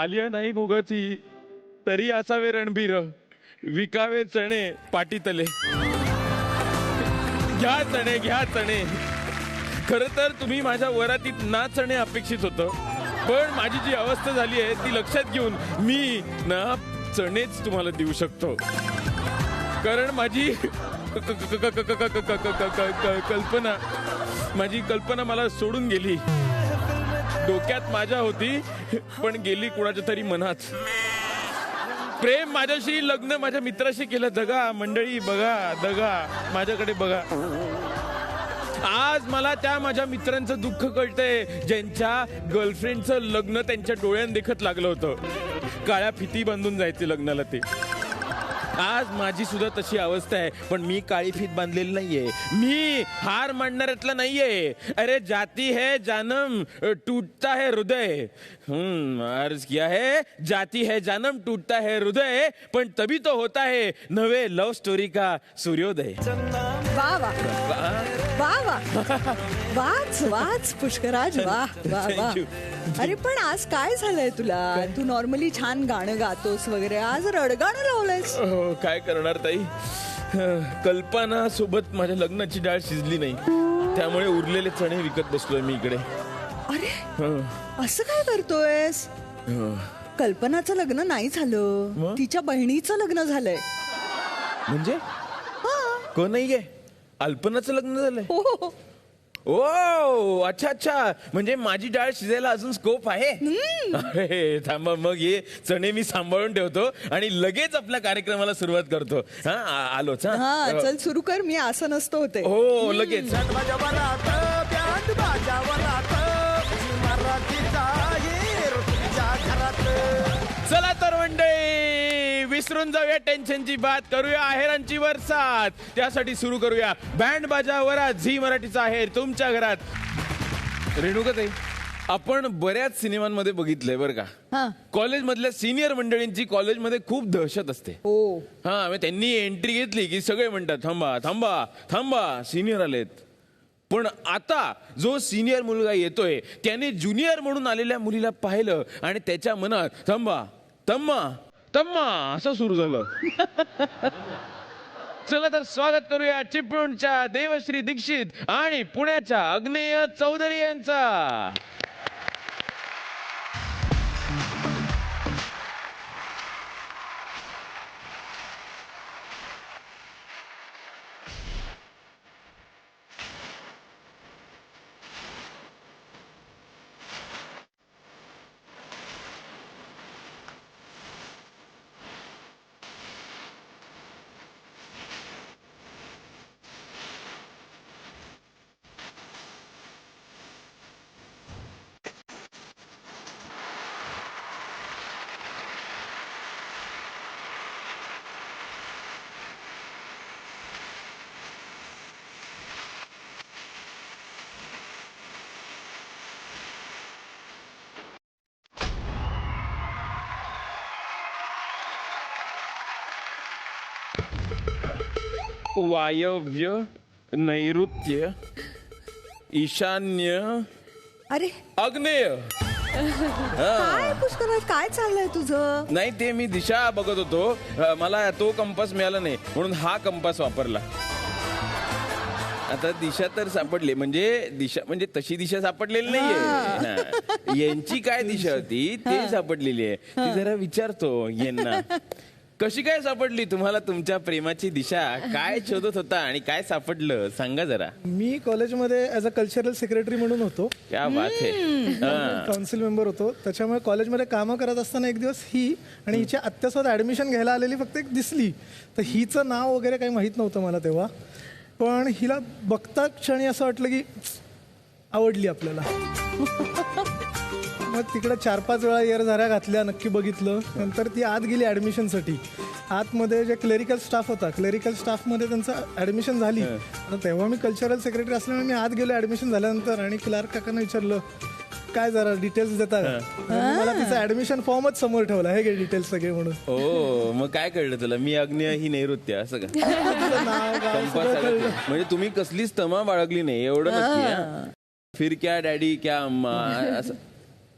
आलिया नाही भोगती तरी असावे रणबीर, विकावे चणे पाटीतले. घ्या चणे, घ्या चणे. खर तर तुम्ही माझ्या वरातीत नाचणे अपेक्षित होतं, पण माझी जी अवस्था झाली आहे ती लक्षात घेऊन मी ना चणेच तुम्हाला देऊ शकतो. कारण माझी कल्पना मला सोडून गेली. डोक्यात माझ्या होती पण गेली कुणाच्या तरी मनात. प्रेम माझ्याशी, लग्न माझ्या मित्राशी केलं. दगा मंडळी बघा, दगा माझ्याकडे बघा. आज मला त्या माझ्या मित्रांचं दुःख कळतंय ज्यांच्या गर्लफ्रेंडचं लग्न त्यांच्या डोळ्यात देखत लागलं होतं. काळ्या फिती बांधून जायचे लग्नाला ते. आज माझी सुद्धा तशी अवस्था आहे, पण मी काळी फीत बांधलेली नाहीये. मी हार मांडणाऱ्यातला नाहीये. अरे जाती है जानम, टूटता है हृदय. अर्ज किया है, जाती है जानम, टूटता है हृदय, पण तभी तो होता है नवे लव स्टोरी का सूर्योदय. वा वा वा वा वाच वाच पुष्कराज, वा वा वा. अरे पण आज काय झालंय तुला? तू नॉर्मली छान गाणं गातोस वगैरे, आज रडगाणं लावलंयस. काय करणार ताई, कल्पना सोबत माझ्या लग्नाची डाळ शिजली नाही, त्यामुळे उरलेले चणे विकत बसलोय मी इकडे. अरे असं काय करतोयस? कल्पनाचं लग्न नाही झालं, मग? तिच्या बहिणीचं लग्न झालंय. म्हणजे कोण नाहीये? अल्पनाचं लग्न झालंय? हो. ओ अच्छा अच्छा, म्हणजे माझी डाळ शिजायला अजून स्कोप आहे. अरे थांबा, मग हे चणे मी सांभाळून ठेवतो आणि लगेच आपल्या कार्यक्रमाला सुरुवात करतो. हा आलोच. हा चल सुरू कर, मी असं नसतो होते. हो लगेच. चला तर मंडळी, विसरून जाऊया टेन्शनची बात, करूया आहेरांची वरसाद. त्यासाठी सुरू करूया बँड बाजा वरात, झी मराठीचा आहेर तुमच्या घरात. रेणुकाताई, आपण बऱ्याच सिनेमांमध्ये बघितलंय बरं का, कॉलेज मधल्या सिनियर मंडळींची कॉलेजमध्ये खूप दहशत असते. हो. हा त्यांनी एंट्री घेतली की सगळे म्हणतात थांबा थांबा थांबा, सिनियर आलेत. पण आता जो सिनियर मुलगा येतोय त्याने ज्युनियर म्हणून आलेल्या मुलीला पाहिलं आणि त्याच्या मनात थांबा तम्मा तम्मा असं सुरू झालं. चला तर स्वागत करूया चिपळूणच्या देवश्री दीक्षित आणि पुण्याच्या अग्नेय चौधरी यांचा. वायव्य, नैऋत्य, ईशान्य, अरे आग्नेय. काय पुष्कराज, काय चाललंय तुझं? नाही ते मी दिशा बघत होतो, मला तो कंपास मिळाला नाही म्हणून हा कंपास वापरला. आता दिशा तर सापडली, म्हणजे दिशा म्हणजे तशी दिशा सापडलेली नाहीये. यांची काय दिशा होती ते सापडलेली आहे. ती जरा विचारतो यांना, कशी काय सापडली तुम्हाला तुमच्या प्रेमाची दिशा? काय शोधत होता आणि काय सापडलं सांगा जरा. मी कॉलेजमध्ये ॲज अ कल्चरल सेक्रेटरी म्हणून होतो. क्या बात आहे. काउन्सिल मेंबर होतो. त्याच्यामुळे कॉलेजमध्ये कामं करत असताना एक दिवस ही आणि हिच्या आत्यासोबत ॲडमिशन घ्यायला आलेली फक्त एक दिसली. तर हिचं नाव वगैरे काही माहीत नव्हतं मला तेव्हा, पण हिला बघता क्षणी असं वाटलं की आवडली आपल्याला. मग तिकडे 4-5 वेळा येरझाऱ्या घातल्या, नक्की बघितलं. नंतर ती आत गेली ॲडमिशनसाठी. आतमध्ये जे क्लेरिकल स्टाफ होता, क्लेरिकल स्टाफमध्ये त्यांचं ॲडमिशन झाली. तेव्हा मी कल्चरल सेक्रेटरी असल्यामुळे मी आत गेलो ॲडमिशन झाल्यानंतर आणि क्लार्क काकांना विचारलं काय जरा डिटेल्स देता का? मला तिचा ॲडमिशन फॉर्मच समोर ठेवला, हे घे डिटेल्स सगळे म्हणून. हो मग काय कळलं तुला? मी अग्नेय ही नैऋत्य असं का? नाव गाव सगळं कळलं. म्हणजे तुम्ही कसलीच तमा बाळगली नाही एवढं नक्की. फिर क्या डॅडी क्या अम्मा असं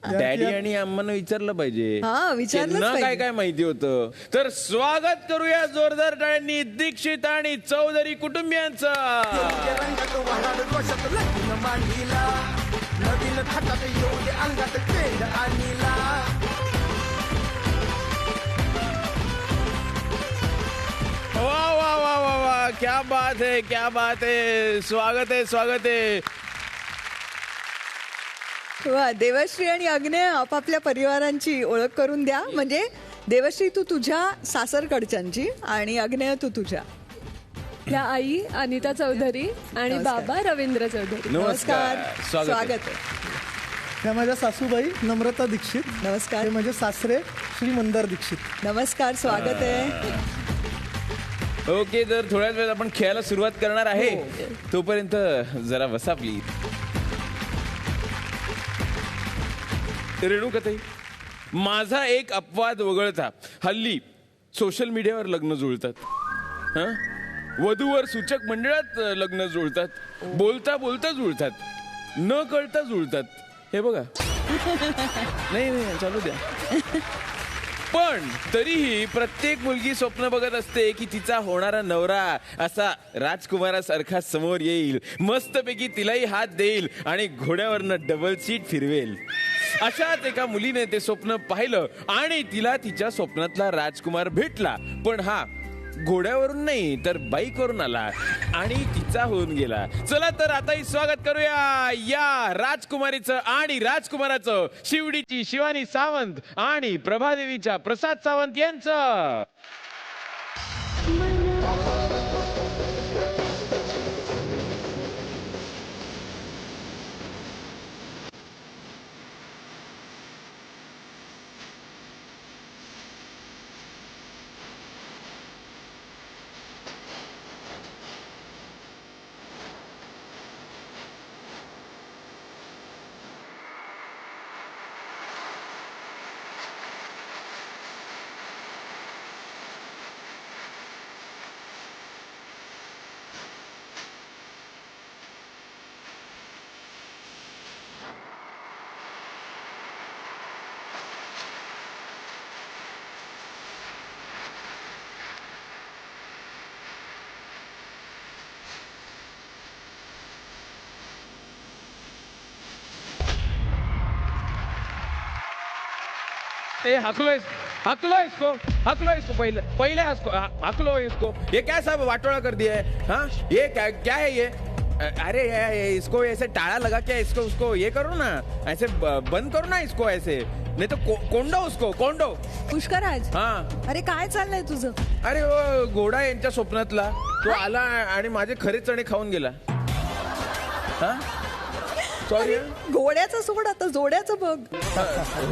डॅडी आणि अम्मांना विचारलं पाहिजे हा, विचारलंच त्यांना काय पाहिजे. काय माहिती होतं. तर स्वागत करूया जोरदार टाळ्यांनी दीक्षित आणि चौधरी कुटुंबियांचं. वा वा वा वा वा, क्या बात है, क्या बात है. स्वागत आहे, स्वागत आहे. वा, देवश्री आणि अग्नेय आपापल्या परिवारांची ओळख करून द्या. म्हणजे देवश्री तू तुझ्या सासरकडच्यांची आणि अग्नेय तू तुझ्या. ह्या आई अनिता चौधरी आणि नमस्कार. बाबा रवींद्र चौधरी. नमस्कार, स्वागत आहे. स्वागत आहे. त्या माझ्या सासूबाई नम्रता दीक्षित. नमस्कार. ते माझे सासरे श्री मंदार दीक्षित. नमस्कार, स्वागत आहे. ओके, तर थोड्याच वेळात आपण खेळायला सुरुवात करणार आहे. तोपर्यंत जरा बसा प्लीज. रेणुकाताई, माझा एक अपवाद वगळता हल्ली सोशल मीडियावर लग्न जुळतात, हं? वधूवर सूचक मंडळात लग्न जुळतात, बोलता बोलता जुळतात, न कळता जुळतात. हे बघा. नाही नाही, चालू द्या. पण तरीही प्रत्येक मुलगी स्वप्न बघत असते की तिचा होणारा नवरा असा राजकुमारासारखा समोर येईल, मस्तपैकी तिलाही हात देईल आणि घोड्यावरनं डबल सीट फिरवेल. अशाच एका मुलीने ते स्वप्न पाहिलं आणि तिला तिच्या स्वप्नातला राजकुमार भेटला. पण हा घोड्यावरून नाही तर बाईकवरून आला आणि तिचा होऊन गेला. चला तर आताही स्वागत करूया या राजकुमारीचं आणि राजकुमाराचं, शिवडीची शिवानी सावंत आणि प्रभादेवीच्या प्रसाद सावंत यांचं. हकलो इसको पहले हकलो इसको. ये क्या सब वाटोड़ा कर दिया है? हाँ, ये क्या है ये? अरे ये इसको ऐसे टाड़ा लगा के इसको उसको ये करो ना, ऐसे बंद करो ना इसको ऐसे, नहीं तो कोंडो उसको कोंडो. पुष्कराज, हाँ, अरे काय चाललंय तुझं? अरे वो घोडा यांच्या स्वप्नातला तो आला आणि माझे खरे चणे खाऊन गेला. हा, सॉरी. घोड्याचं सोड, आता जोड्याचं बघ.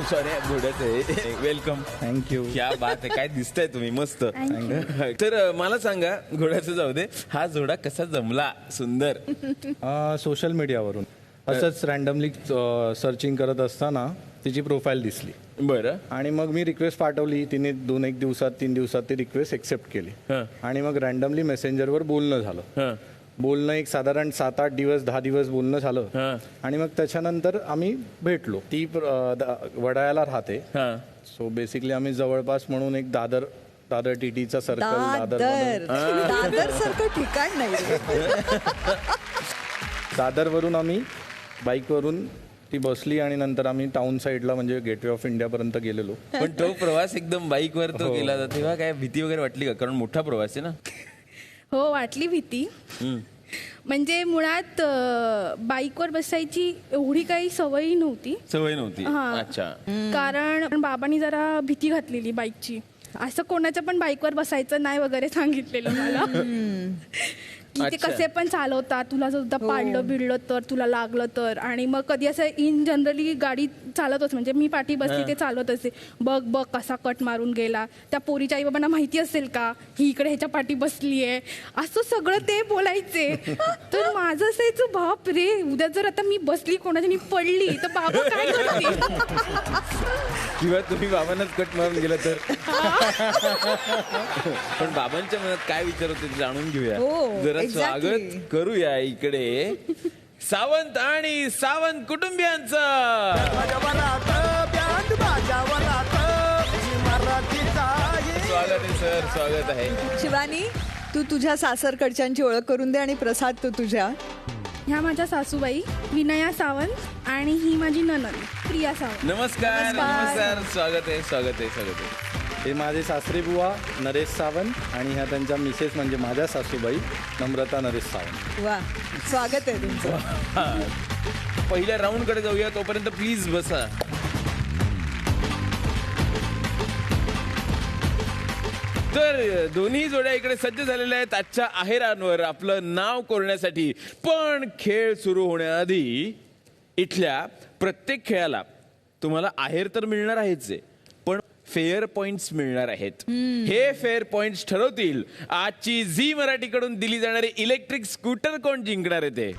सॉरी, घोड्याचं. वेलकम. थँक्यू. क्या बात आहे, काय दिसताय तुम्ही मस्त. तर मला सांगा, घोड्याचं जाऊ दे, हा जोडा कसा जमला? सुंदर. सोशल मीडियावरून असंच रँडमली सर्चिंग करत असताना तिची प्रोफाईल दिसली. बरं. आणि मग मी रिक्वेस्ट पाठवली. तिने 2-1 दिवसात 3 दिवसात ती रिक्वेस्ट एक्सेप्ट केली. हं. आणि मग रँडमली मेसेंजरवर बोलणं झालं. हं. बोलणं एक साधारण 7-8 दिवस 10 दिवस बोलणं झालं. हं. आणि मग त्याच्यानंतर आम्ही भेटलो. ती वडाळ्याला राहते. हं. सो बेसिकली आम्ही जवळपास म्हणून एक दादर टीटीचा सर्कल दादर सारखं ठिकाण नाही. दादरवरून आम्ही बाईकवरून ती बसली आणि नंतर आम्ही टाउन साईडला म्हणजे गेटवे ऑफ इंडिया पर्यंत गेलेलो. पण तो प्रवास एकदम बाईकवर तो केला जातो, तेव्हा काय भीती वगैरे वाटली का? कारण मोठा प्रवास आहे ना. हो, वाटली भीती. म्हणजे मुळात बाईकवर बसायची एवढी काही सवयी नव्हती. सवय नव्हती. हा. अच्छा. कारण बाबांनी जरा भीती घातलेली बाईकची. असं कोणाच्या पण बाईकवर बसायचं नाही वगैरे सांगितलेलं मला. की ते अच्छा. कसे पण चालवतात, तुला सुद्धा पाडलं बिडलं तर, तुला लागलं तर. आणि मग कधी असं इन जनरली गाडी चालवतच, म्हणजे मी पाठी बसली ते चालवत असे, बघ बघ कसा कट मारून गेला, त्या पोरीच्या आई बाबांना माहिती असेल का ही इकडे ह्याच्या पाठी बसली आहे, असं सगळं ते बोलायचे. तर माझं असायचं, बाप रे, उद्या जर आता मी बसली कोणाच्या पडली तर बाबा काय करतील. किंवा तुम्ही बाबांनाच कट मारून गेला तर. पण बाबांच्या मनात काय विचार होते ते जाणून घेऊया. हो, जरा exactly. स्वागत करूया इकडे सावंत आणि सावंत कुटुंबियांचं स्वागत आहे सर, स्वागत आहे. शिवानी, तू तुझ्या सासरकडच्यांची ओळख करून दे आणि प्रसाद तू तुझ्या. ह्या माझ्या सासूबाई विनया सावंत आणि ही माझी ननद प्रिया सावंत. नमस्कार. नमस्कार. नमस्कार. स्वागत आहे, स्वागत आहे, स्वागत आहे. हे माझे सासरे बुवा नरेश सावंत आणि ह्या त्यांच्या मिसेस म्हणजे माझ्या सासूबाई नम्रता नरेश सावंत. वा, स्वागत आहे तुमचं. पहिल्या राऊंड कडे जाऊया, तोपर्यंत प्लीज बसा. तर दोन्ही जोड्या इकडे सज्ज झालेल्या आहेत आजच्या आहेरांवर आपलं नाव कोरण्यासाठी. पण खेळ सुरू होण्याआधी इथल्या प्रत्येक खेळाला तुम्हाला आहेर तर मिळणार आहेच आहे, पण फेअर पॉइंट्स मिळणार आहेत. हे फेअर पॉइंट्स ठरवतील आजची झी मराठीकडून दिली जाणारी इलेक्ट्रिक स्कूटर कोण जिंकणार आहे ते.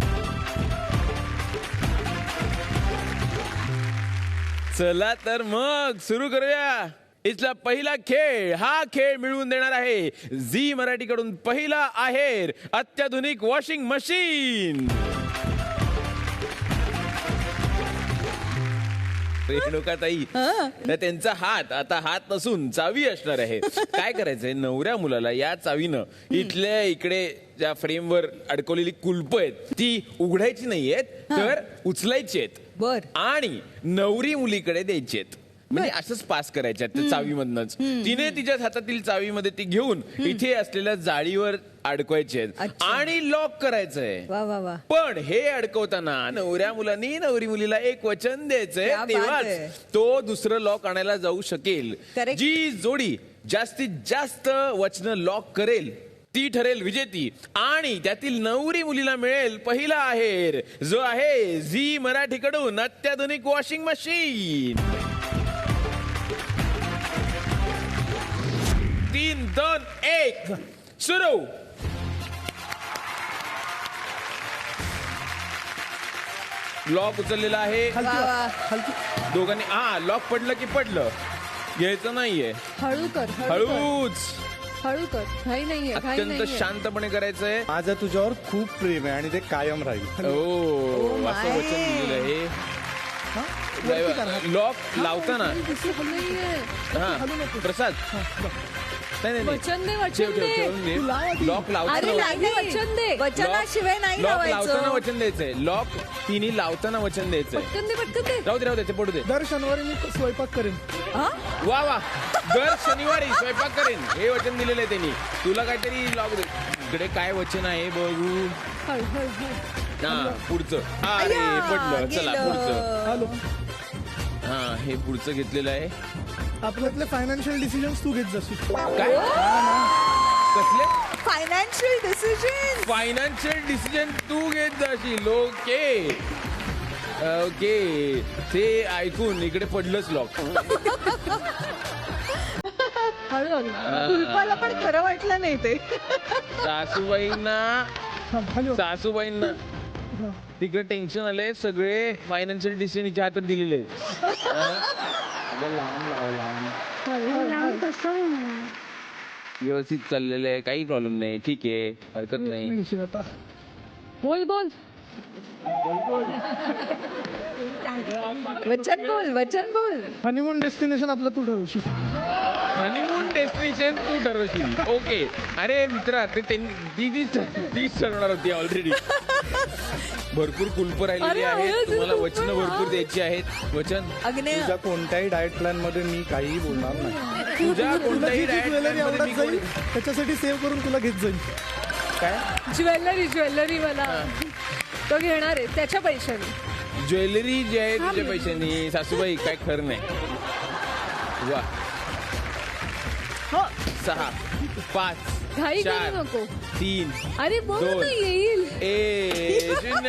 चला तर मग सुरू करूया. इथला पहिला खेळ, हा खेळ मिळवून देणार आहे झी मराठीकडून पहिला आहेर अत्याधुनिक वॉशिंग मशीन. रेणुकाताई, त्यांचा हात आता हात नसून चावी असणार आहे. काय करायचंय, नवऱ्या मुलाला या चावीनं इथल्या इकडे ज्या फ्रेमवर अडकवलेली कुलप आहेत ती उघडायची नाहीयेत, तर उचलायची आहेत. बर. आणि नवरी मुलीकडे द्यायची आहेत. म्हणजे असंच पास करायच्या त्या चावीमधनच. तिने तिच्या हातातील चावीमध्ये ती घेऊन इथे असलेल्या जाळीवर अडकवायचे आहेत अच्छा. आणि लॉक करायचंय. वा वा वा. पण हे अडकवताना नवऱ्या मुलांनी नवरी मुलीला एक वचन द्यायचंय, क्या बात तेव्हाच आहे. तो दुसरं लॉक आणायला जाऊ शकेल. Correct. जी जोडी जास्तीत जास्त वचन लॉक करेल ती ठरेल विजेती आणि त्यातील नवरी मुलीला मिळेल पहिला आहेर, जो आहे झी मराठीकडून अत्याधुनिक वॉशिंग मशीन. 3, 2, 1 सुरू. लॉक उचललेला आहे वा वा. दोघांनी. लॉक पडलं की पडलं, घ्यायचं नाहीये. हळू कर, हळूच, हळू कर. घाई नाहीये, घाई अत्यंत नाहीये. शांतपणे करायचंय. माझं तुझ्यावर खूप प्रेम आहे आणि ते कायम राहील. ओ, असं my. वचन दिलेलं आहे. लॉक लावताना दिसलं नाहीये. प्रसाद नाही नाही, वचन दे, ठेव वचन ठेव दे. ठेवून दे. लॉक अरे लावताना नाही, वचन दे. वचनाशिवाय नाही लॉक लावताना लावायचं. वचन द्यायचंय. लॉक तिने लावताना वचन द्यायचंय. पटकन दे, पटकन दे. राहू दे ते पडू दे. दर शनिवारी मी स्वयंपाक करेन. हा? वा वा, दर शनिवारी स्वयंपाक करेन हे वचन दिलेलं आहे त्यांनी. तुला काहीतरी लॉक दे. इकडे काय वचन आहे बघू. हळू, हळू, हळू. हा, पुढचं. अरे अय्या, पडलं. चला गेलं. पुढचं. हॅलो, हा, हे पुढचं घेतलेलं आहे. आपल्यातले फायनान्शियल डिसिजन्स तू घेत जाशील. काय कसले फायनान्शियल डिसिजन. फायनान्शियल डिसिजन तू घेत जाशील. ओके ओके, ते ऐकून इकडे पडलंच लॉक. हळू, हळू. कुलपाला पण खरं वाटलं नाही ते. सासूबाईंना तिकडे टेन्शन आलंय. सगळे फायनान्शियल डिसिजन हिच्या हातात दिलेले आहेत. व्यवस्थित चाललेलं आहे, काही प्रॉब्लेम नाही. ठीक आहे, हरकत नाही. बोल, बोल. वचन बोल, वचन बोल. हनीमून डेस्टिनेशन आपलं तू ठरवशील. हनीमून डेस्टिनेशन तू ठरवशील. ओके. अरे मित्रा, ते तीच ठरवणार होती ऑलरेडी. भरपूर कुलप राहिलेली अरे, आहेत. अजून तुम्हाला कुलपं वचन भरपूर द्यायची आहेत. वचन अग्नेय, तुझ्या कोणत्याही डाएट प्लॅन मध्ये मी काहीही बोलणार नाही. तुझ्या तुला कोणत्याही जी diet ज्वेलरी plan मध्ये आवडत मी जाईल कोणी- त्याच्यासाठी सेव्ह करून तुला घेत जाईल. काय ज्वेलरी मला तो घेणार आहे त्याच्या पैशाने. ज्वेलरी जी आहे तुझ्या पैशांनी. सासूबाई काय खरं नाही. वा. 6, 5, घाई 4, करू नको. 3, अरे बोल 2, ना, येईल. 1 डन डन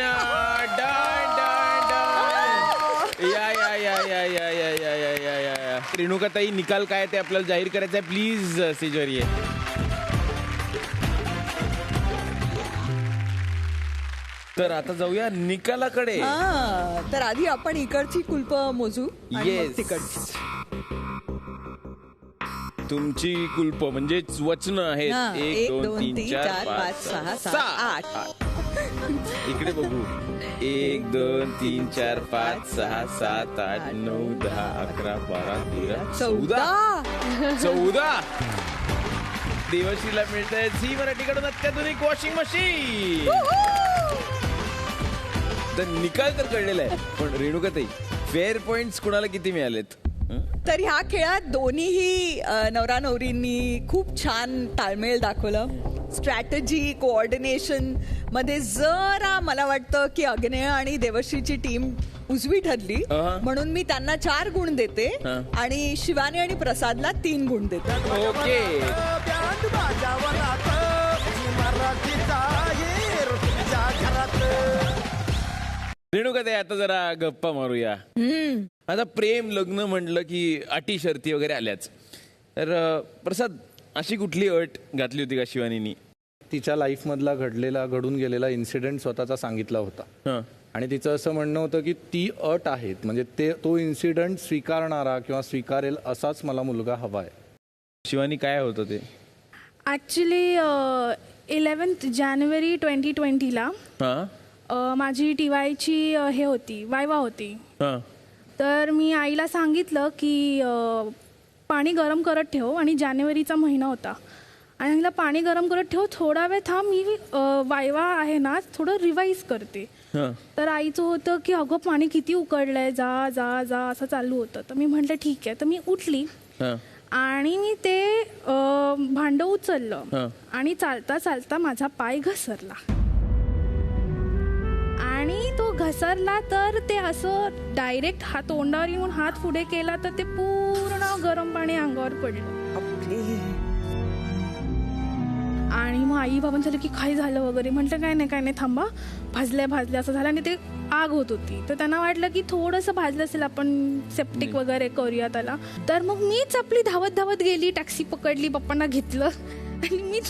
डन. या रेणुकाताई, निकाल काय ते आपल्याला जाहीर करायचा आहे. प्लीज स्टेजवर ये. तर आता जाऊया निकालाकडे. तर आधी आपण इकडची कुलप मोजू आणि मग Yes. तिकडची. तुमची कुलप म्हणजे वचन आहेत. हा, 1, 2, 3, 4, 5, 6, 7, 8. इकडे बघू. 1 2 3 4 5 6 7 8 9 10 11 12 13 14 देवश्रीला मिळतंय झी मराठीकडून अत्याधुनिक वॉशिंग मशीन. तर निकाल तर कळलेला आहे, पण रेणुकाताई फेअर पॉइंट्स कुणाला किती मिळालेत? तर ह्या खेळात दोन्हीही नवरा नवरींनी खूप छान ताळमेळ दाखवलं. स्ट्रॅटजी कोऑर्डिनेशन मध्ये जरा मला वाटतं की अग्नेय आणि देवश्रीची टीम उजवी ठरली, म्हणून मी त्यांना 4 गुण देते आणि शिवानी आणि प्रसादला 3 गुण देते. ओके. रेणुकाताई आता जरा गप्पा मारूया. आता प्रेम लग्न म्हटलं की अटी शर्ती वगैरे आल्याच. तर प्रसाद, अशी कुठली अट घातली होती का शिवानीनी? तिच्या लाईफमधला घडून गेलेला इन्सिडेंट स्वतःचा सांगितला होता आणि तिचं असं म्हणणं होतं की ती अट आहेत, म्हणजे तो इन्सिडेंट स्वीकारणारा किंवा स्वीकारेल असाच मला मुलगा हवाय. शिवानी, काय होतं ते? ॲक्च्युली 11 जानेवारी 2020ला माझी TYची हे होती, वायवा होती. तर मी आईला सांगितलं की पाणी गरम करत ठेव, आणि जानेवारीचा महिना होता, आणि तिला पाणी गरम करत ठेव, थोडा वेळ थांब, मी वायवा आहे ना थोडं रिवाईज करते. तर आईचं होतं की अगं पाणी किती उकळलंय, जा जा जा असं चालू होतं. तर मी म्हटलं ठीक आहे. तर मी उठली आणि मी ते भांडं उचललं आणि चालता चालता माझा पाय घसरला, आणि तो घसरला तर ते असं डायरेक्ट तोंडावर येऊन हात पुढे केला तर ते पूर्ण गरम पाणी अंगावर पडलं. आणि मग आई बाबांनी झालं की काय झालं वगैरे. म्हटलं काय नाही थांबा, भाजल्या असं झालं, आणि ते आग होत होती. तर त्यांना वाटलं की थोडंसं भाजलं असेल, आपण सेप्टिक वगैरे करूया त्याला. तर मग मीच आपली धावत गेली, टॅक्सी पकडली, पप्पांना घेतलं आणि मी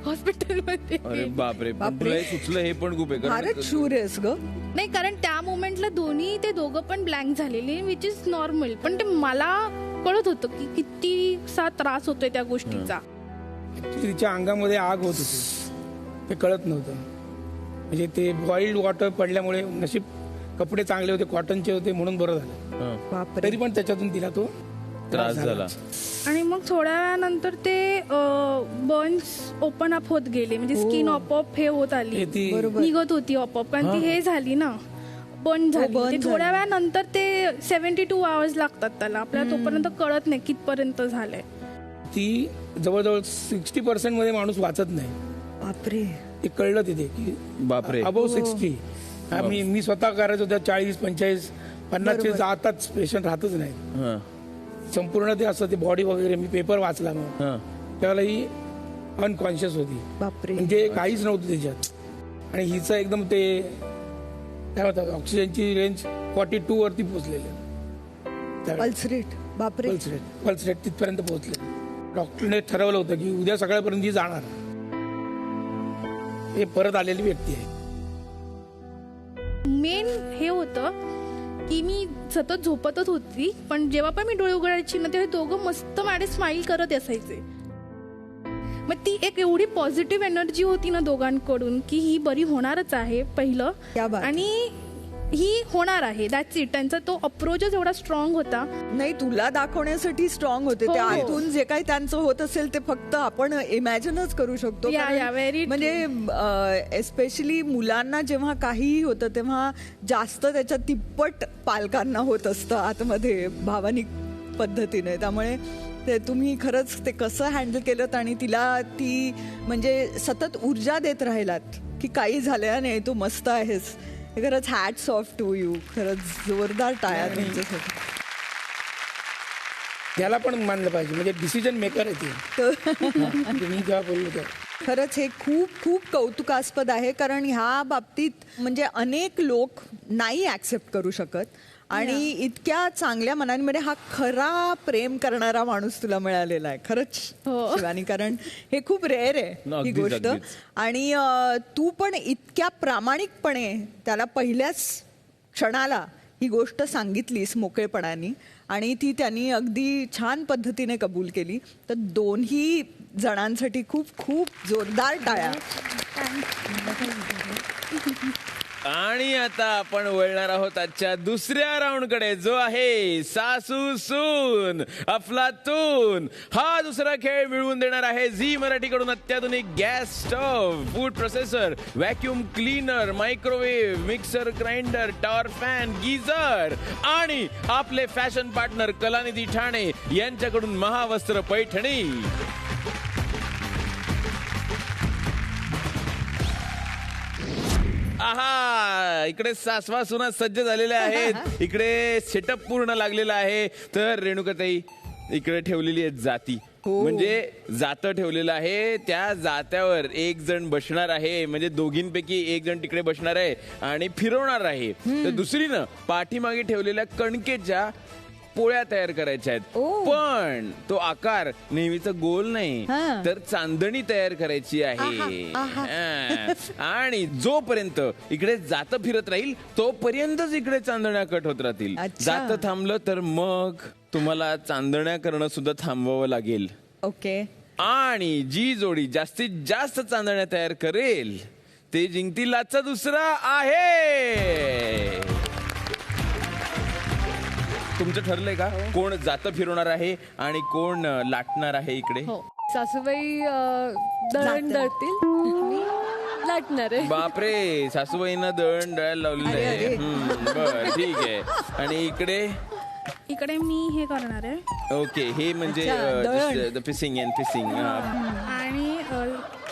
हॉस्पिटलमध्ये. अरे बापरे, तुला सुचलं हे पण खूप आहे. फारच शूर आहेस ग. नाही, कारण त्या मोमेंटला ते दोघं पण ब्लँक झालेले, विच इज नॉर्मल. पण ते मला कळत होतं की कितीसा त्रास होतोय त्या गोष्टीचा. तिच्या अंगामध्ये आग होत होती, ते कळत नव्हतं. म्हणजे ते बॉइल्ड वॉटर पडल्यामुळे नशीब कपडे चांगले होते, कॉटनचे होते, म्हणून बरं झालं. तरी पण त्याच्यातून तिला तो त्रास झाला. आणि मग थोड्या वेळानंतर ते बर्न्स ओपन अप होत गेले, म्हणजे स्किन आपोआप हे होत आली, निघत होती आपोआप, कारण ती हे झाली ना, बर्न झाली. थोड्या वेळानंतर ते 72 आवर्स लागतात त्याला, आपल्याला तोपर्यंत कळत नाही कितपर्यंत झालंय. ती जवळजवळ 60% मध्ये माणूस वाचत नाही. बापरे. ते कळलं तिथे की बापरे, अबोव 60. मी स्वतः करायचो त्या 40, 45, 50चे जाताच पेशंट राहतच नाही. संपूर्ण ते असं ते बॉडी वगैरे, मी पेपर वाचला मग त्यावेळेला ही अनकॉन्शियस होती. बापरे. म्हणजे काहीच नव्हतं त्याच्यात. आणि हिचं एकदम ते काय म्हणतात, ऑक्सिजनची रेंज 42 वरती पोहोचलेली. Pulse rate. बापरे. पल्स रेट तिथपर्यंत पोहोचले. डॉक्टरने ठरवलं होतं की उद्या सकाळपर्यंत ही जाणार. हे परत आलेली व्यक्ती आहे. मेन हे होतं की मी सतत झोपतच होती, पण जेव्हा पण मी डोळे उघडायची ना, तेव्हा दोघं मस्त माझे स्माईल करत असायचे. मग ती एक एवढी पॉझिटिव्ह एनर्जी होती ना दोघांकडून की ही बरी होणारच आहे पहिलं, आणि ही होणार आहे. That's it. त्यांचा तो अप्रोचच एवढा स्ट्रॉंग होता. नाही, तुला दाखवण्यासाठी स्ट्रॉंग होते ते. आतून जे काही त्यांचं होत असेल ते फक्त आपण इमॅजिनच करू शकतो. म्हणजे एस्पेशली मुलांना जेव्हा काहीही होतं तेव्हा जास्त त्याच्या तिप्पट पालकांना होत असतं आतमध्ये भावनिक पद्धतीने. त्यामुळे ते तुम्ही खरंच ते कसं हँडल केलं, आणि तिला ती म्हणजे सतत ऊर्जा देत राहिलात की काही झालं नाही, तू मस्त आहेस. खरंच हॅट्स ऑफ टू यू. खरंच जोरदार टाळ्या तुमच्यासाठी. त्याला पण मानलं पाहिजे, म्हणजे डिसिजन मेकर आहे ते. मी जेव्हा बोललो त्या खरंच हे खूप खूप कौतुकास्पद आहे, कारण ह्या बाबतीत म्हणजे अनेक लोक नाही ऍक्सेप्ट करू शकत, आणि इतक्या चांगल्या मनांमध्ये हा खरा प्रेम करणारा माणूस तुला मिळालेला आहे खरंच शिवानी, कारण हे खूप रेअर आहे ही गोष्ट. आणि तू पण इतक्या प्रामाणिकपणे त्याला पहिल्याच क्षणाला ही गोष्ट सांगितलीस मोकळेपणाने, आणि ती त्यांनी अगदी छान पद्धतीने कबूल केली. तर दोन्ही जणांसाठी खूप खूप जोरदार टाळ्या. आणि आता आपण वळणार आहोत आजच्या दुसऱ्या राऊंड कडे, जो आहे सासू सून अफलातून. हा दुसरा खेळ मिळवून देणार आहे झी मराठीकडून अत्याधुनिक gas stove, food processor, vacuum cleaner, microwave, mixer grinder, tower fan, geyser आणि आपले फॅशन पार्टनर कलानिधी ठाणे यांच्याकडून महावस्त्र पैठणी. आहा, इकडे सासवा सुना सज्ज झालेल्या आहेत, इकडे सेटअप पूर्ण लागलेला आहे. तर रेणुकाताई इकडे ठेवलेली आहे जाती, म्हणजे जातं ठेवलेलं आहे. त्या जात्यावर एक जण बसणार आहे, म्हणजे दोघींपैकी एक जण तिकडे बसणार आहे आणि फिरवणार आहे. तर दुसरीनं पाठीमागे ठेवलेल्या कणकेच्या पोळ्या तयार करायच्या आहेत. पण तो आकार नेहमीचा गोल नाही, तर चांदणी तयार करायची आहे. आणि जोपर्यंत इकडे जातं फिरत राहील तोपर्यंतच इकडे चांदण्या कट होत राहतील. जातं थांबलं तर मग तुम्हाला चांदण्या करणं सुद्धा थांबवावं लागेल. ओके. आणि जी जोडी जास्तीत जास्त चांदण्या तयार करेल ते जिंकतील आजचा दुसरा आहे. तुमचं ठरलंय का कोण जातं फिरवणार आहे आणि कोण लाटणार आहे इकडे? सासूबाई दळण दळतील, मी लाटणार आहे. बापरे, सासूबाईंना दळण दळायला लावलेलं आहे. बर, ठीक आहे. आणि इकडे मी हे करणार आहे. ओके, हे म्हणजे फिशिंग अँड फिशिंग. आणि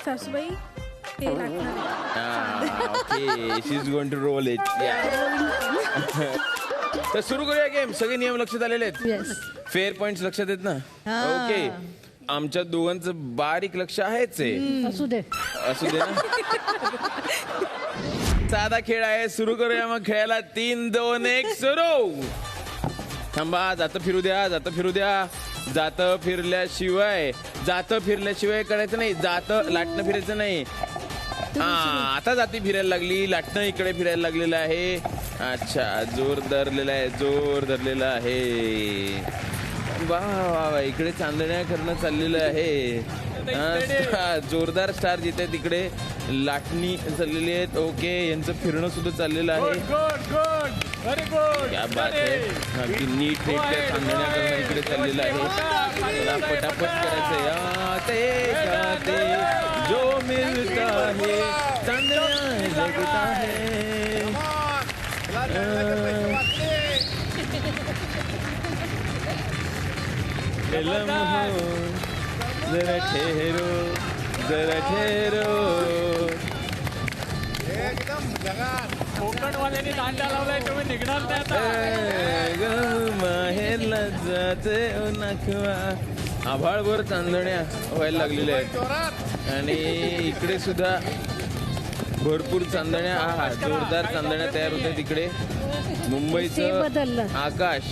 सासूबाई ते लाटणार. Okay, she is going to roll it. तर सुरू करूया गेम. सगळे नियम लक्षात आलेले आहेत, फेअर पॉइंट लक्षात आहेत ना? ओके, आमच्या दोघांचं बारीक लक्ष आहेच आहे. असू दे ना. साधा खेळ आहे, सुरू करूया मग खेळायला. 3, 2, 1 सुरू. थांबा, जातं फिरू द्या, जातं फिरू द्या. जातं फिरल्याशिवाय करायचं नाही. जातं लाटणं फिरायचं नाही. आता जाती फिरायला लागली, लाटणं इकडे फिरायला लागलेलं आहे. अच्छा, जोर धरलेला आहे. वा वा वा, इकडे चांदण्या करणं चाललेलं आहे. जोरदार स्टार जिथे तिकडे लाटणी चाललेली आहेत. ओके, यांचं फिरणं सुद्धा चाललेलं आहे. क्या बात आहे. अगदी नीट चांदण्या करणं इकडे चाललेलं आहे. पटापट करायचं. याते जो मिलता है चांदण्या लगता है. जरा ठहरो. कोकणवाल्यांनी दांडा लावलाय, तुम्ही निघणार माहेरला जाते नाखवा. आभाळभर चांदण्या व्हायला लागलेल्या आहेत आणि इकडे सुद्धा भरपूर चांदण्या. जोरदार चांदण्या तयार होतात इकडे. मुंबईचं आकाश.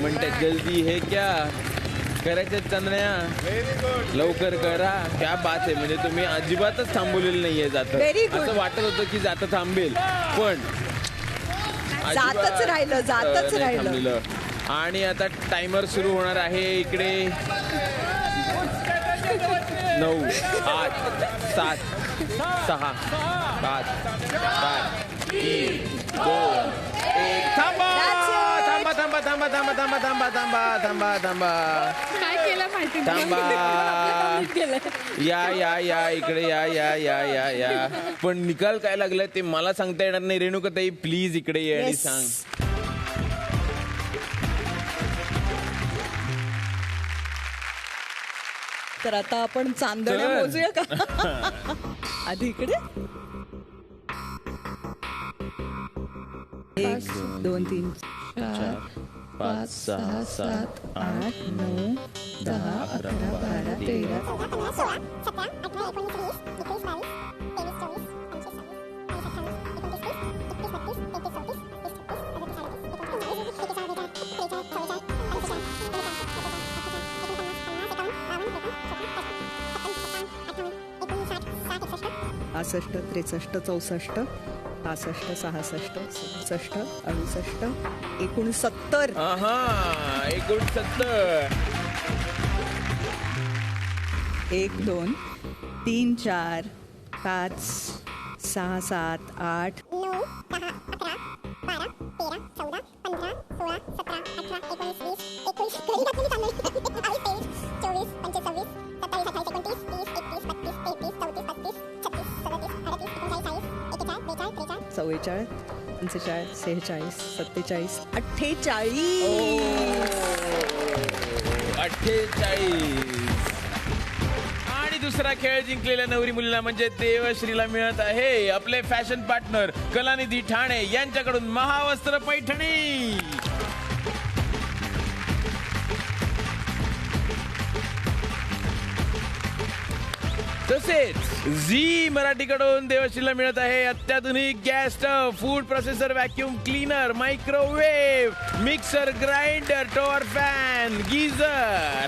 म्हणते जल्दी हे क्या करायच्या चांदण्या, लवकर करा. क्या बात आहे. म्हणजे तुम्ही अजिबातच थांबवलेलं नाहीये जातं. असं वाटत होतं की जातं थांबेल, पण जातच राहिलं. आणि आता टायमर सुरू होणार आहे इकडे. 9, 8, 7, 6, 5, 4, 3, 2, 1. थांबा. काय केलं माहिती या इकडे या. पण निकाल काय लागलाय ते मला सांगता येणार नाही. रेणुकाताई प्लीज इकडे ये आणि सांग. तर आता आपण चांदण्या मोजूया का? आधी इकडे 1, 2, 3, 4, 5, 6, 7, 8, 9, 10, 11, 12, 13. 62, 63, 64, 65, 66, 67, 68, 69. 69. 1, 2, 3, 4, 5, 6, 7, 8. 44, 45, 46, 47, 48. 48. आणि दुसरा खेळ जिंकलेल्या नवरी मुलीला म्हणजे देवश्रीला मिळत आहे आपले फॅशन पार्टनर कलानिधी ठाणे यांच्याकडून महावस्त्र पैठणी. तसेच झी मराठीकडून देवश्रीला मिळत आहे अत्याधुनिक gas stove, food processor, vacuum cleaner, microwave, mixer, grinder, tower fan, geyser.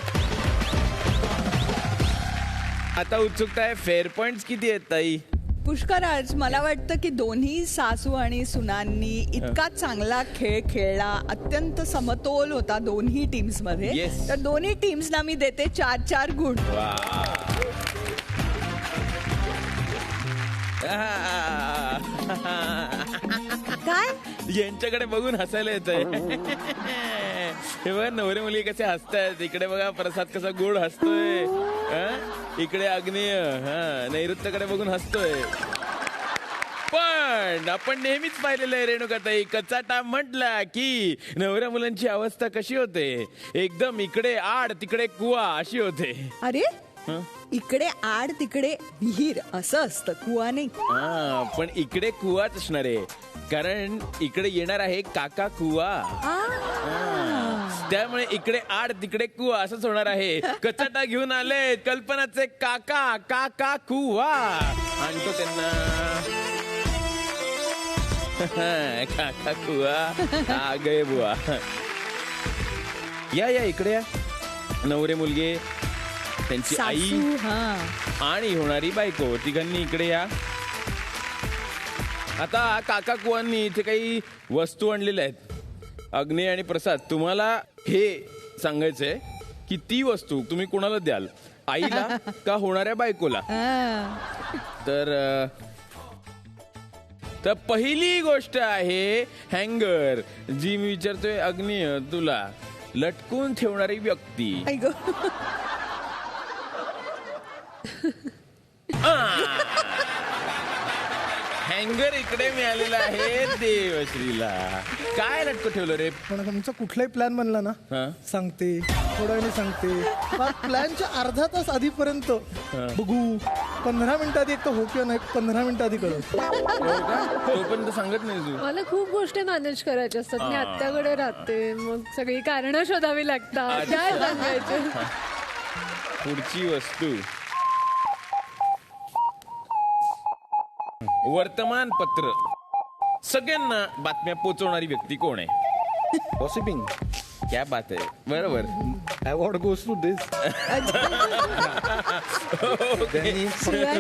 आता उत्सुकता आहे फेअर पॉइंट्स किती आहेत ताई? पुष्कराज, मला वाटतं की दोन्ही सासू आणि सुनांनी इतका चांगला खेळ खेळला, अत्यंत समतोल होता दोन्ही टीम्स मध्ये. Yes. तर दोन्ही टीम्सना मी देते 4-4 गुण. काय यांच्याकडे बघून हसायला येत आहे. हे बघा नवरे मुली कसे हसतायत. इकडे बघा प्रसाद कसा गोड हसतोय, इकडे अग्नेय नैऋत्याकडे बघून हसतोय. पण आपण नेहमीच पाहिलेलं आहे रेणुकाताई, कचाटा म्हटला की नवऱ्या मुलांची अवस्था कशी होते, एकदम इकडे आड तिकडे कुवा अशी होते. अरे इकडे आड तिकडे विहीर असं असतं, कुवा नाही. पण इकडे कुवाच असणार आहे, कारण इकडे येणार आहे काका कुवा. त्यामुळे इकडे आड तिकडे कुवा असंच होणार आहे. कचाटा घेऊन आले कल्पनाचे काका, काका कुवा. आणतो त्यांना. काका कुवा आ गए बुवा. या इकडे या. नवरे मुलगे, त्यांची आई आणि होणारी बायको, तिघांनी इकडे या. आता काका कुवांनी इथे काही वस्तू आणलेल्या आहेत. अग्नेय आणि प्रसाद, तुम्हाला हे सांगायचंय की ती वस्तू तुम्ही कोणाला द्याल, आईला का होणाऱ्या बायकोला. तर पहिली गोष्ट आहे हँगर, जी मी विचारतोय अग्नेय तुला, लटकून ठेवणारी व्यक्ती. हँगर इकडे मिळालेला आहे देवश्रीला. काय लटकं ठेवलं रे? पण आमचा कुठलाही प्लॅन बनला ना, सांगते थोड्या वेळाने सांगते. प्लॅनच्या अर्धा तास आधीपर्यंत बघू, 15 मिनिटं आधी एक तर हो किंवा नाही, 15 मिनिटं आधी कळत. तोपर्यंत सांगत नाही तू. मला खूप गोष्टी मॅनेज करायच्या असतात. मी आत्याकडे राहते, मग सगळी कारणं शोधावी लागतात. काय सांगायचं? पुढची वस्तू वर्तमानपत्र. सगळ्यांना बातम्या पोचवणारी व्यक्ती कोण आहे? गॉसिपिंग. क्या बात आहे. बरोबर. Award goes to this.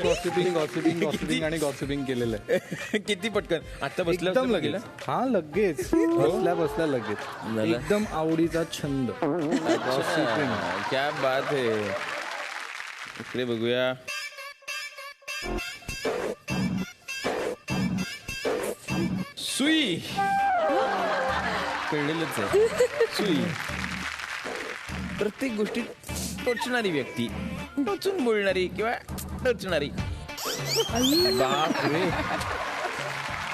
Gossiping आणि गॉसिपिंग केलेलं आहे. किती पटकन. आता बसल्या एकदम लगेच. हा लगेच बसल्या लगेच. एकदम आवडीचा छंद. क्या बात आहे. इकडे बघूया. सुई. कळलेलंच आहे. सुई. प्रत्येक गोष्टी टोचणारी व्यक्ती, टोचून बोलणारी किंवा टोचणारी. बापरे.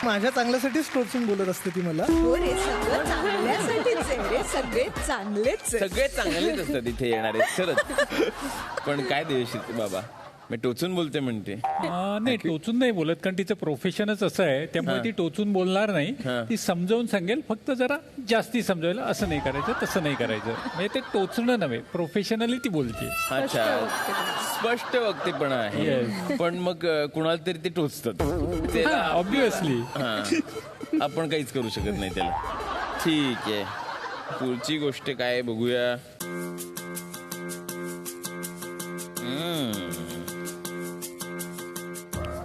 माझ्या चांगल्यासाठीच टोचून बोलत असते ती मला. हो रे, सगळं चांगल्यासाठीच आहे रे, सगळे चांगलेच आहे. सगळे चांगलेच असतात इथे येणारे खरंच. पण काय देवश्री बाबा, मी टोचून बोलते म्हणते. नाही, टोचून नाही बोलत, कारण तिचं प्रोफेशनच असं आहे, त्यामुळे ती टोचून बोलणार नाही. ती समजावून सांगेल, फक्त जरा जास्ती समजायला. असं नाही करायचं, तसं नाही करायचं. म्हणजे ते टोचणं नव्हे, प्रोफेशनली ती बोलते. अच्छा, स्पष्ट वक्तेपणा आहे. पण मग कुणाला तरी ते टोचतात, ऑब्विसली. आपण काहीच करू शकत नाही त्याला. ठीक आहे, पुढची गोष्ट काय बघूया.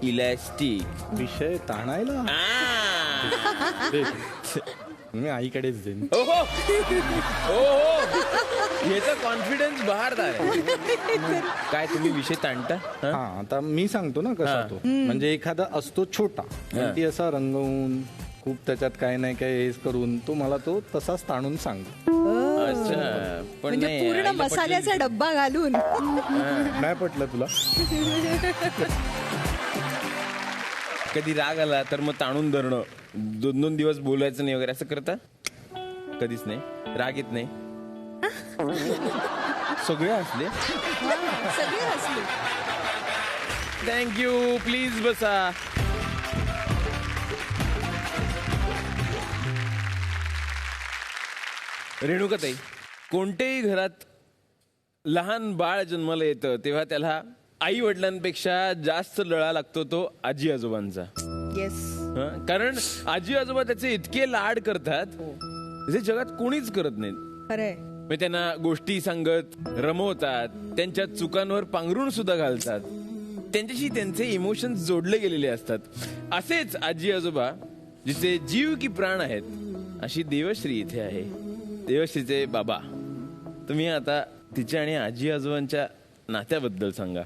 इलॅस्टिक. विषय ताणायला मी आईकडेच देईन. याचा कॉन्फिडन्स बहारदार आहे. काय तुम्ही विषय ताणता? हा आता मी सांगतो ना कसा तो, म्हणजे एखादा असतो छोटा आणि ती असा रंगवून खूप त्याच्यात काय नाही काय हेच करून तो मला तो तसाच ताणून सांगतो. अच्छा, पण म्हणजे नाही, पूर्ण आईला मसाल्याचा डब्बा घालून. नाही पटलं तुला? कधी राग आला तर मग ताणून धरणं, 2-2 दिवस बोलायचं नाही वगैरे असं करता? कधीच नाही? राग येत नाही? सगळे असले. सगळे असले. थँक्यू. प्लीज बसा. रेणुकाताई, कोणत्याही घरात लहान बाळ जन्माला येतं तेव्हा त्याला आई वडिलांपेक्षा जास्त लळा लागतो तो आजी आजोबांचा. येस. कारण आजी आजोबा त्याचे इतके लाड करतात जे जगात कोणीच करत नाहीत. खरंय. मग त्यांना गोष्टी सांगत रमवतात, त्यांच्या चुकांवर पांघरून सुद्धा घालतात, त्यांच्याशी त्यांचे इमोशन्स जोडले गेलेले असतात. असेच आजी आजोबा जिचे जीव की प्राण आहेत, अशी देवश्री इथे आहे. देवश्रीचे बाबा, तुम्ही आता तिच्या आणि आजी आजोबांच्या नात्याबद्दल सांगा.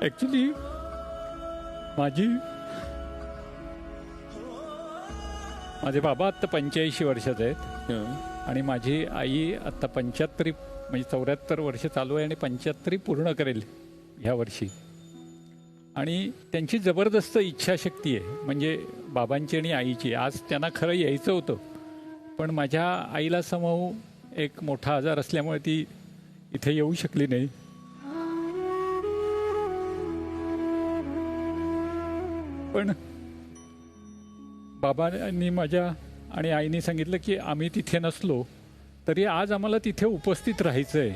ऍक्च्युली माझे बाबा आत्ता 85 वर्षाचे आहेत आणि माझी आई आत्ता 75 म्हणजे 74 वर्ष चालू आहे आणि 75 पूर्ण करेल ह्या वर्षी. आणि त्यांची जबरदस्त इच्छाशक्ती आहे, म्हणजे बाबांची आणि आईची. आज त्यांना खरं यायचं होतं, पण माझ्या आईला समूह एक मोठा आजार असल्यामुळे ती इथे येऊ शकली नाही. पण बाबांनी माझ्या आणि आईने सांगितलं की आम्ही तिथे नसलो तरी आज आम्हाला तिथे उपस्थित राहायचं आहे,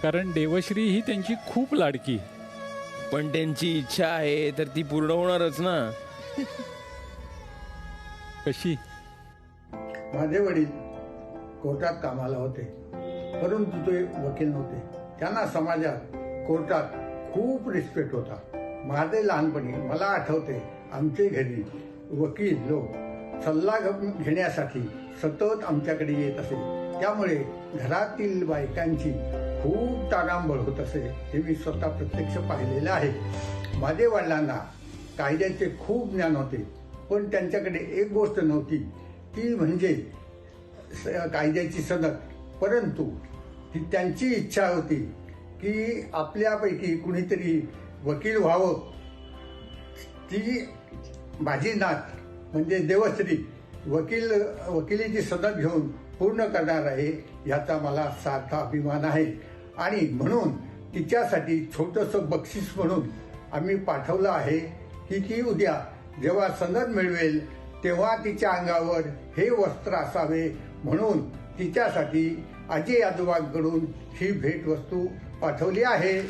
कारण देवश्री ही त्यांची खूप लाडकी. पण त्यांची इच्छा आहे तर ती पूर्ण होणारच ना. कशी? माझे वडील कोर्टात कामाला होते, परंतु ते वकील नव्हते. त्यांना समाजात कोर्टात खूप रिस्पेक्ट होता. माझे लहानपणी मला आठवते, आमचे घरी वकील लोक सल्ला घेण्यासाठी सतत आमच्याकडे येत असे. त्यामुळे घरातील बायकांची खूप तारांबळ होत असे, हे मी स्वतः प्रत्यक्ष पाहिलेलं आहे. माझे वडिलांना कायद्याचे खूप ज्ञान होते, पण त्यांच्याकडे एक गोष्ट नव्हती, ती म्हणजे कायद्याची सनद. परंतु ती त्यांची इच्छा होती की आपल्यापैकी कुणीतरी वकील व्हावं. ती माझी नात म्हणजे देवश्री वकिलीची सनद घेऊन पूर्ण करणार आहे, याचा मला सार्थ अभिमान आहे. आणि म्हणून तिच्यासाठी छोटंसं बक्षीस म्हणून आम्ही पाठवलं आहे की ती उद्या जेव्हा सनद मिळवेल तेव्हा तिच्या अंगावर हे वस्त्र असावे, म्हणून तिच्यासाठी आजी आजोबांकडून ही भेटवस्तू पाठवली आहे.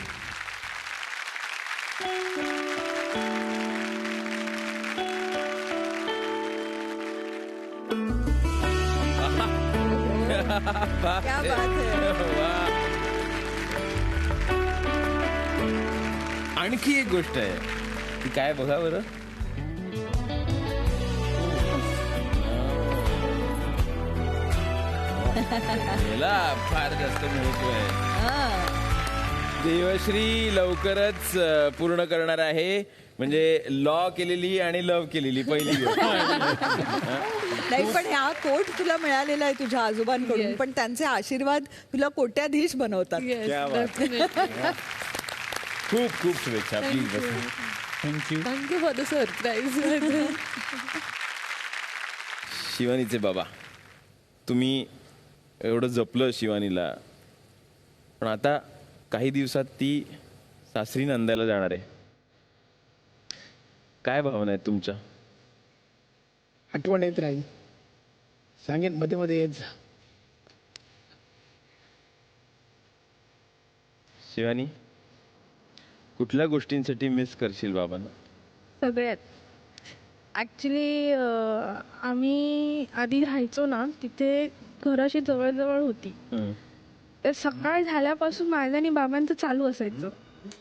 क्या बात है. आणखी एक गोष्ट आहे, ती काय बघा बरं. याला फार जास्त महत्व आहे. देवश्री लवकरच पूर्ण करणार आहे, म्हणजे लॉ केलेली आणि लव्ह केलेली पहिली गोष्ट. नाही, पण हा कोट तुला मिळालेला आहे तुझ्या आजोबांकडून, Yes. पण त्यांचे आशीर्वाद तुला कोट्याधीश बनवतात. क्या बात. खूप खूप शुभेच्छा. प्लीज बस. Thank you. Thank you for the surprise. शिवानीचे बाबा, तुम्ही एवढं जपलं शिवानीला, पण आता काही दिवसात ती सासरी नांदायला जाणार आहे. काय भावना आहेत तुमच्या? आठवण येत राहील, सांगेन मध्ये मध्ये येत जा. शिवानी, कुठल्या गोष्टींसाठी मिस करशील बाबांना? सगळ्यात. ॲक्च्युली आम्ही आधी राहायचो ना, तिथे घराशी जवळजवळ होती. तर सकाळ झाल्यापासून माझं आणि बाबांचं चालू असायचं,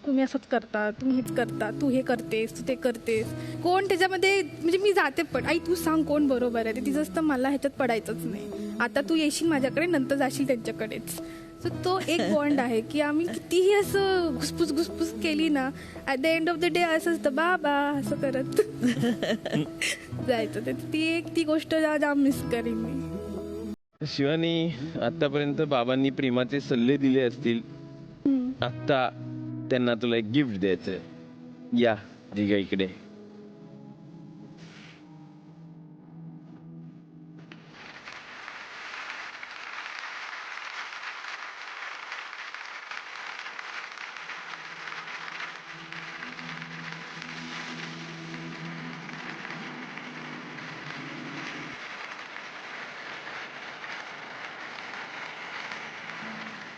तुम्ही असंच करता, तुम्ही हेच करता, तू हे करतेस, तू ते करतेस. कोण त्याच्यामध्ये म्हणजे मी जाते पण आई तू सांग कोण बरोबर आहे. तिचं असतं मला ह्याच्यात पडायचंच नाही, आता तू येशील माझ्याकडे, नंतर जाशील त्यांच्याकडेच. सो तो एक बॉन्ड आहे की आम्ही कितीही असं घुसपूस केली ना, at the end of the day असं असतं बाबा असं करत जायचं. तर ती गोष्ट जाम मिस करीन मी. शिवानी, आतापर्यंत बाबांनी प्रेमाचे सल्ले दिले असतील, आता त्यांना तुला एक गिफ्ट द्यायचं. या जिगा इकडे.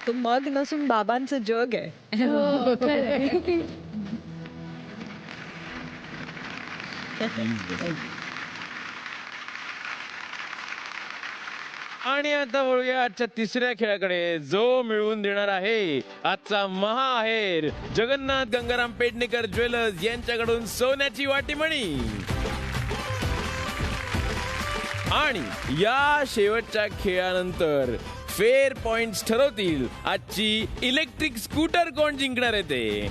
तो मग नसून बाबांचं जग आहे. आणि आता वळूया आजच्या तिसऱ्या खेळाकडे, जो मिळवून देणार आहे आजचा महाहेर जगन्नाथ गंगाराम पेडणेकर ज्वेलर्स यांच्याकडून सोन्याची वाटीमणी. आणि या शेवटच्या खेळानंतर फेअर पॉइंट्स ठरवतील आजची इलेक्ट्रिक स्कूटर कोण जिंकणार आहे ते.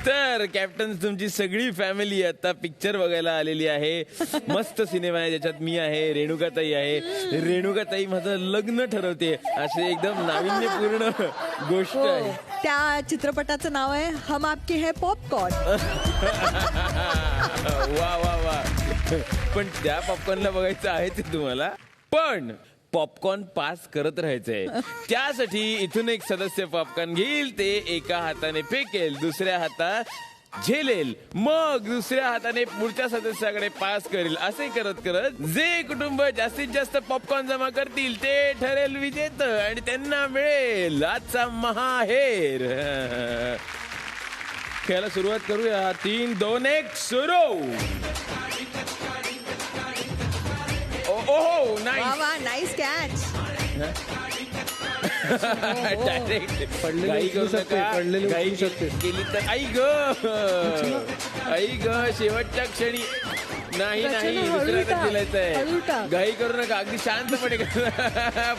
तर कॅप्टन, तुमची सगळी फॅमिली आता पिक्चर बघायला आलेली आहे. मस्त सिनेमा आहे ज्याच्यात मी आहे, रेणुकाताई आहे. रेणुकाताई माझं लग्न ठरवते, असे एकदम नाविन्यपूर्ण गोष्ट आहे. त्या चित्रपटाचं नाव आहे हम आपके है पॉपकॉर्न. वा वा वा. पण त्या पॉपकॉर्नला बघायचं आहे ते तुम्हाला, पण पॉपकॉर्न पास करत राहायचंय. त्यासाठी इथून एक सदस्य पॉपकॉर्न घेईल, ते एका हाताने फेकेल, दुसऱ्या हातात झेलेल, मग दुसऱ्या हाताने पुढच्या सदस्याकडे पास करेल. असे करत करत जे कुटुंब जास्तीत जास्त पॉपकॉर्न जमा करतील ते ठरेल विजेतं आणि त्यांना मिळेल आजचा महाहेर. खेळायला सुरुवात करूया. 3, 2, 1 सुरू. ओहो, नाईस नाईस कॅच. डायरेक्ट गाई करू नका, गाई केली तर आई ग शेवटच्या क्षणी. नाही दुसऱ्याला दिलायचंय. गाई करू नका, अगदी शांतपणे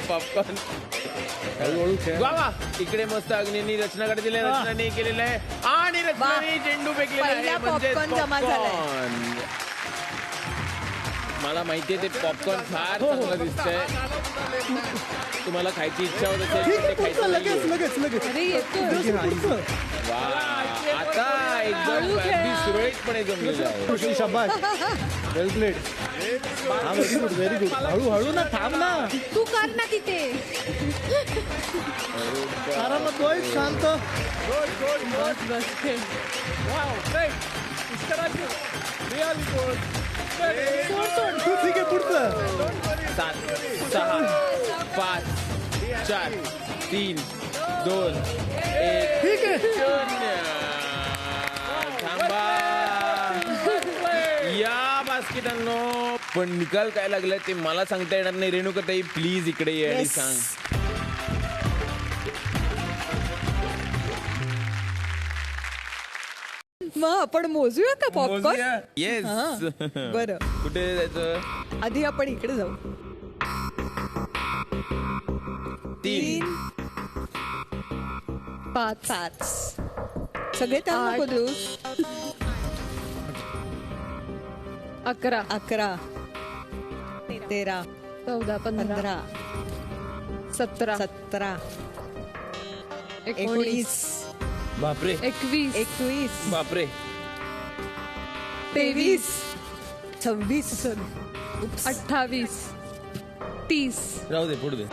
पॉपकॉर्न. वा वा. इकडे मस्त अग्नीनी रचनाकडे दिले, रचनाने केलेलं आहे आणि रचनाने चेंडू फेकलेला आहे, म्हणजे पॉपकॉर्न. मला माहितीये ते पॉपकॉर्न फार चांगलं दिसतंय. तुम्हाला खायची इच्छा होत असेल. वा, आता एकदम अगदी सुरळीतपणे जमलेलं आहे. शाबास, वेल प्लेड. Very good. हळूहळू ना, थांब ना, तू कर ना तिथे. आरामात बस, शांत. ठीक आहे, पुढचं. 7, 6, 5, 4, 3, 2, 1. ठीक आहे. थांबा. या बास्केटांनो, पण निकाल काय लागलाय ते मला सांगता येणार नाही. रेणुकाताई, प्लीज इकडे ये आणि सांग. मग आपण मोजूया का पॉपकॉर्न? येस. बरं, कुठे जायचं? आधी आपण इकडे जाऊ. 3, 5 सगळे त्यांना नको देऊ. 11 11 13 14 15 17 17 19 19 बापरे. 21 बापरे. 23 26 28 30 राहू दे, पुढे दे.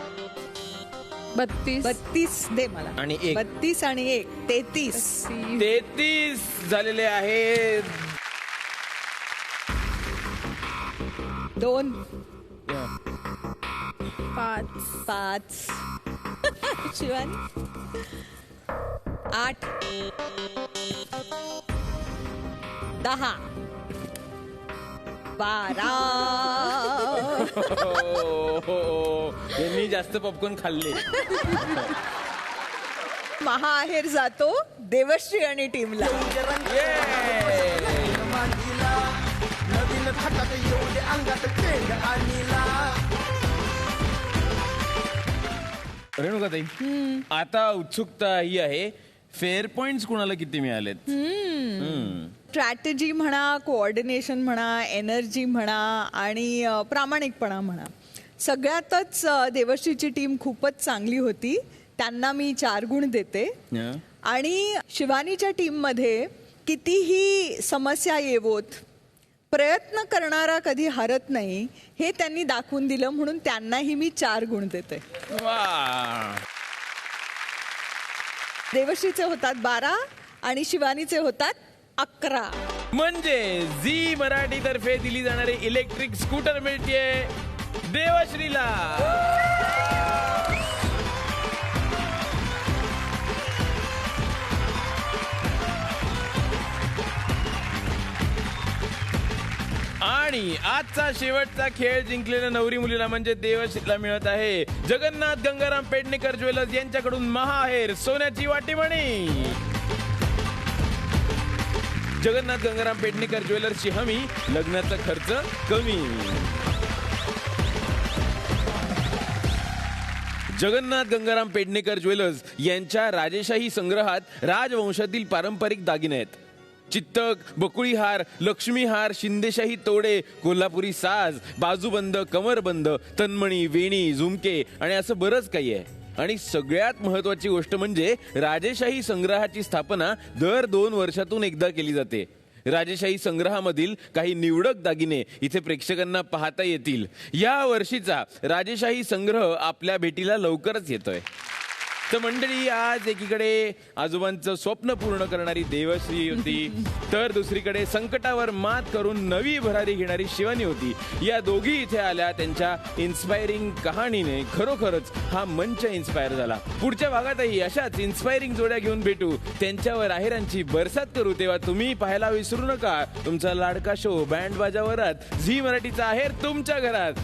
32 दे मला. आणि 1. 32 आणि 1 33 33 झालेले आहेत. 2 5 शिवानी 8 10 12 यांनी जास्त पॉपकॉर्न खाल्ले. महाअहेर जातो देवश्री आणि टीमला. रेणुकाताई, आता उत्सुकता ही आहे, फेअर पॉइंट्स कुणाला किती मिळालेत? स्ट्रॅटेजी म्हणा, कोऑर्डिनेशन म्हणा, एनर्जी म्हणा आणि प्रामाणिकपणा म्हणा, सगळ्यातच देवश्रीची टीम खूपच चांगली होती. त्यांना मी 4 गुण देते. आणि शिवानीच्या टीममध्ये कितीही समस्या येवोत, प्रयत्न करणारा कधी हरत नाही हे त्यांनी दाखवून दिलं, म्हणून त्यांनाही मी 4 गुण देते. देवश्रीचे होतात 12 आणि शिवानीचे होतात 11. म्हणजे झी मराठी तर्फे दिली जाणारी इलेक्ट्रिक स्कूटर मिळते देवश्रीला. आणि आजचा शेवटचा खेळ जिंकलेल्या नवरी मुलीला म्हणजे देवश्रीला मिळत आहे जगन्नाथ गंगाराम पेडणेकर ज्वेलर्स यांच्याकडून महाअहेर सोन्याची वाटीमणी. जगन्नाथ गंगाराम पेडणेकर ज्वेलर्सची हमी, लग्नाचा खर्च कमी. जगन्नाथ गंगाराम पेडणेकर ज्वेलर्स यांच्या राजेशाही संग्रहात राजवंशातील पारंपरिक दागिने आहेत. चित्तक, बकुळी हार, लक्ष्मी हार, शिंदेशाही तोडे, कोल्हापुरी साज, बाजूबंद, कमरबंद, तन्मणी, वेणी, झुमके आणि असं बरंच काही आहे. आणि सगळ्यात महत्वाची गोष्ट म्हणजे राजेशाही संग्रहाची स्थापना दर 2 वर्षातून एकदा केली जाते. राजेशाही संग्रहामधील काही निवडक दागिने इथे प्रेक्षकांना पाहता येतील. या वर्षीचा राजेशाही संग्रह आपल्या भेटीला लवकरच येतोय. तर मंडळी, आज एकीकडे आजोबांचं स्वप्न पूर्ण करणारी देवश्री होती, तर दुसरीकडे संकटावर मात करून नवी भरारी घेणारी शिवानी होती. या दोघी इथे आल्या त्यांच्या इन्स्पायरिंग कहाणीने. खरोखरच हा मंच इन्स्पायर झाला. पुढच्या भागातही अशाच इन्स्पायरिंग जोड्या घेऊन भेटू, त्यांच्यावर आहेरांची बरसात करू. तेव्हा तुम्ही पाहायला विसरू नका तुमचा लाडका शो बँड बाजा वरात, झी मराठीचा आहेर तुमच्या घरात.